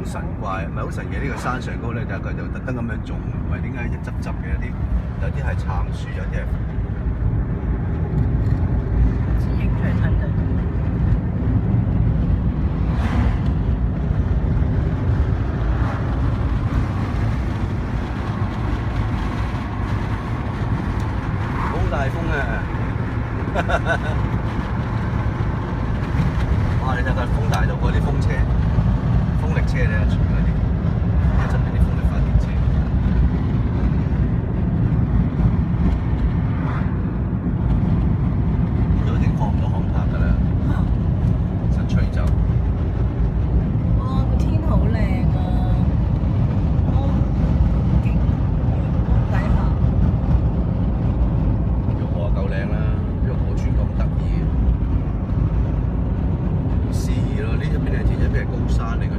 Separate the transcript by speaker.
Speaker 1: 好神怪，唔係好神奇。呢個山上高咧，就佢就特登咁樣種，唔係點解一執嘅有啲係杉樹，有啲係
Speaker 2: 影出嚟睇睇。
Speaker 1: 好大風啊！哇！你睇下風大到嗰啲風車、風力車咧，全部嗰啲，側邊啲風力發電車，都已經放唔到航拍㗎啦，實吹走。
Speaker 2: 哇！個天好靚啊！勁底下。
Speaker 1: 玉河夠靚啦，玉河村咁得意。呢一邊係田，一邊係高山嚟嘅。